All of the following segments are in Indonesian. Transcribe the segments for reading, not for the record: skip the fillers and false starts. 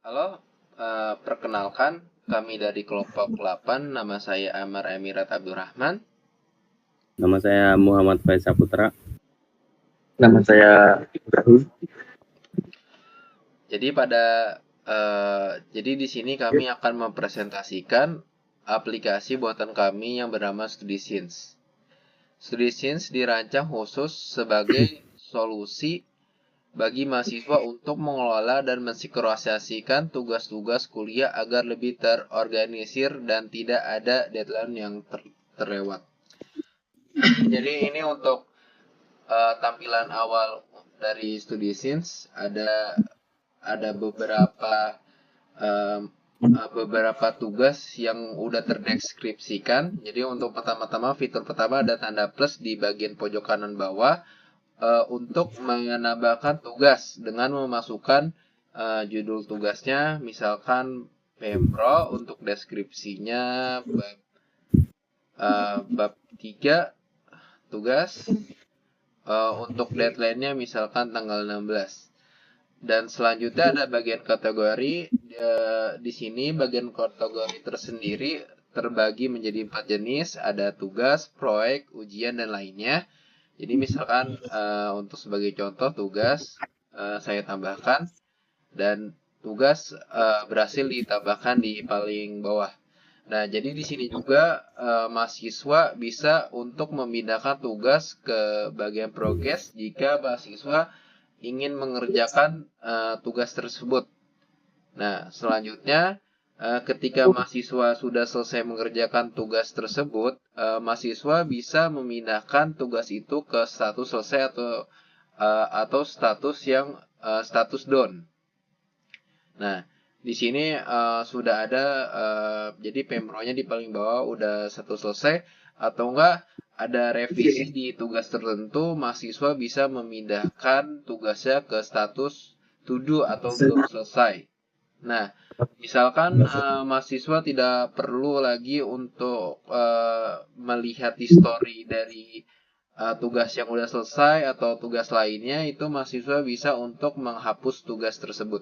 Halo, perkenalkan kami dari kelompok 8, nama saya Amar Emirat Abdurrahman. Nama saya Muhammad Faiz Saputra. Nama saya Ibrahim. Jadi di sini kami akan mempresentasikan aplikasi buatan kami yang bernama StudyScenes. StudyScenes dirancang khusus sebagai solusi bagi mahasiswa untuk mengelola dan mensinkronisasikan tugas-tugas kuliah agar lebih terorganisir dan tidak ada deadline yang terlewat. Jadi ini untuk tampilan awal dari StudyScenes ada beberapa tugas yang udah terdeskripsikan. Jadi untuk pertama-tama fitur pertama ada tanda plus di bagian pojok kanan bawah untuk menambahkan tugas dengan memasukkan judul tugasnya, misalkan Pempro untuk deskripsinya bab 3 tugas, untuk deadline-nya misalkan tanggal 16. Dan selanjutnya ada bagian kategori. Di sini bagian kategori tersendiri terbagi menjadi 4 jenis, ada tugas, proyek, ujian, dan lainnya. Jadi misalkan untuk sebagai contoh tugas saya tambahkan dan tugas berhasil ditambahkan di paling bawah. Nah, jadi di sini juga mahasiswa bisa untuk memindahkan tugas ke bagian progres jika mahasiswa ingin mengerjakan tugas tersebut. Nah, selanjutnya ketika mahasiswa sudah selesai mengerjakan tugas tersebut, mahasiswa bisa memindahkan tugas itu ke status selesai atau status yang status done. Nah, di sini sudah ada jadi Pemro-nya di paling bawah udah satu selesai, atau enggak ada revisi di tugas tertentu, mahasiswa bisa memindahkan tugasnya ke status to do atau belum selesai. Nah, misalkan mahasiswa tidak perlu lagi untuk melihat history dari tugas yang udah selesai atau tugas lainnya, itu mahasiswa bisa untuk menghapus tugas tersebut.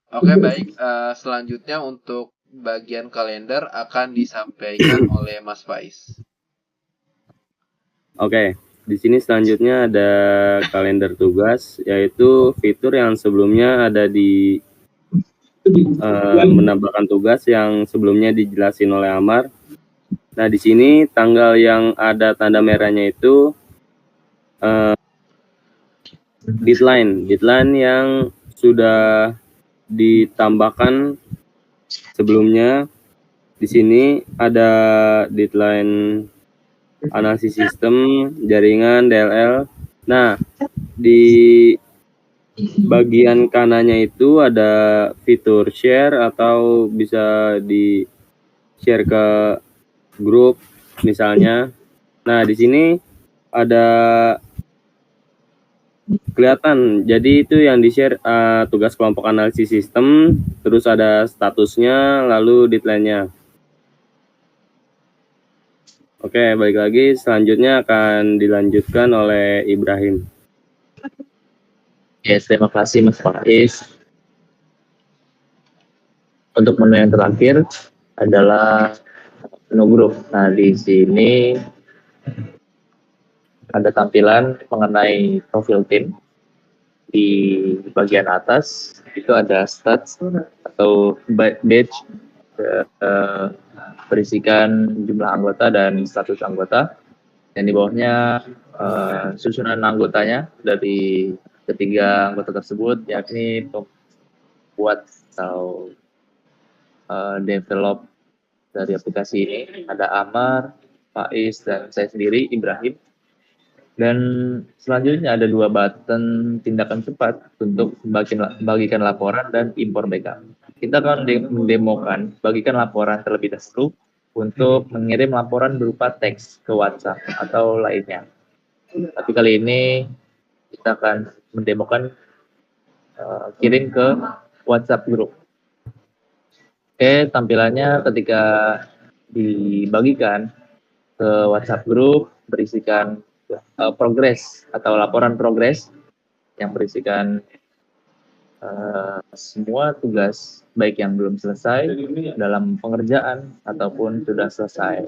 Oke, baik. Selanjutnya untuk bagian kalender akan disampaikan oleh Mas Faiz. Oke, di sini selanjutnya ada kalender tugas, yaitu fitur yang sebelumnya ada di menambahkan tugas yang sebelumnya dijelasin oleh Amar. Nah, di sini tanggal yang ada tanda merahnya itu deadline yang sudah ditambahkan sebelumnya. Di sini ada deadline analisis sistem, jaringan, DLL. Nah, di bagian kanannya itu ada fitur share atau bisa di share ke grup misalnya. Nah, di sini ada kelihatan. Jadi itu yang di-share tugas kelompok analisis sistem, terus ada statusnya, lalu deadline-nya. Oke, balik lagi. Selanjutnya akan dilanjutkan oleh Ibrahim. Yes, terima kasih Mas Faiz. Untuk menu yang terakhir adalah menu grup. Nah, di sini ada tampilan mengenai profil tim. Di bagian atas itu ada stats atau badge berisikan jumlah anggota dan status anggota. Dan di bawahnya susunan anggotanya dari ketiga anggota tersebut, yakni pembuat atau develop dari aplikasi ini. Ada Amar, Faiz, dan saya sendiri, Ibrahim. Dan selanjutnya ada 2 button tindakan cepat untuk bagikan laporan dan impor backup. Kita akan mendemokan bagikan laporan terlebih dahulu untuk mengirim laporan berupa teks ke WhatsApp atau lainnya. Tapi kali ini kita akan mendemokan kirim ke WhatsApp group. Oke, tampilannya ketika dibagikan ke WhatsApp group berisikan progres atau laporan progres yang berisikan semua tugas baik yang belum selesai dalam pengerjaan ataupun sudah selesai.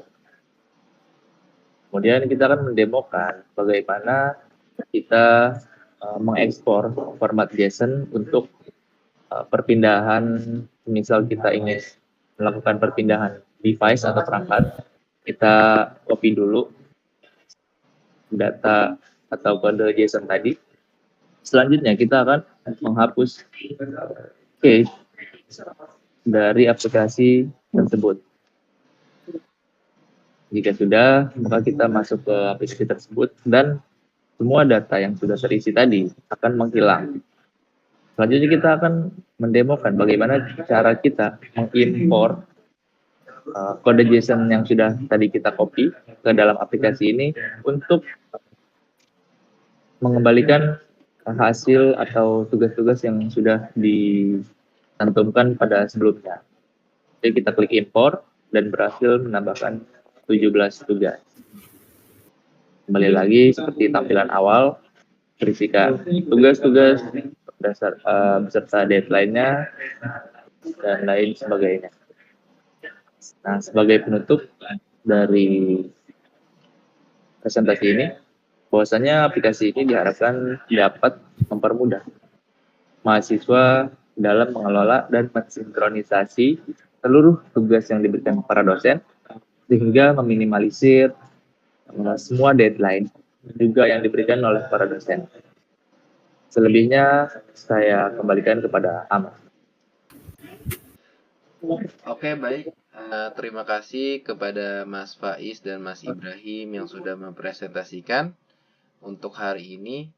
Kemudian kita akan mendemokan bagaimana kita mengekspor format JSON untuk perpindahan. Misal kita ingin melakukan perpindahan device atau perangkat, kita copy dulu data atau kode JSON tadi. Selanjutnya kita akan menghapus cache dari aplikasi tersebut. Jika sudah, maka kita masuk ke aplikasi tersebut dan semua data yang sudah terisi tadi akan menghilang. Selanjutnya kita akan mendemokan bagaimana cara kita mengimpor kode JSON yang sudah tadi kita copy ke dalam aplikasi ini untuk mengembalikan hasil atau tugas-tugas yang sudah dicantumkan pada sebelumnya. Jadi kita klik import dan berhasil menambahkan 17 tugas. Kembali lagi seperti tampilan awal, berisikan tugas-tugas beserta deadline-nya dan lain sebagainya. Nah, sebagai penutup dari presentasi ini, bahwasanya aplikasi ini diharapkan dapat mempermudah mahasiswa dalam mengelola dan mensinkronisasi seluruh tugas yang diberikan para dosen, sehingga meminimalisir semua deadline juga yang diberikan oleh para dosen. Selebihnya saya kembalikan kepada Ahmad. Oke, baik. Terima kasih kepada Mas Faiz dan Mas Ibrahim yang sudah mempresentasikan untuk hari ini.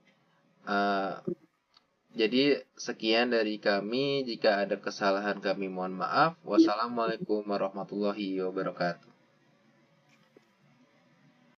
Jadi sekian dari kami. Jika ada kesalahan kami mohon maaf. Wassalamualaikum warahmatullahi wabarakatuh.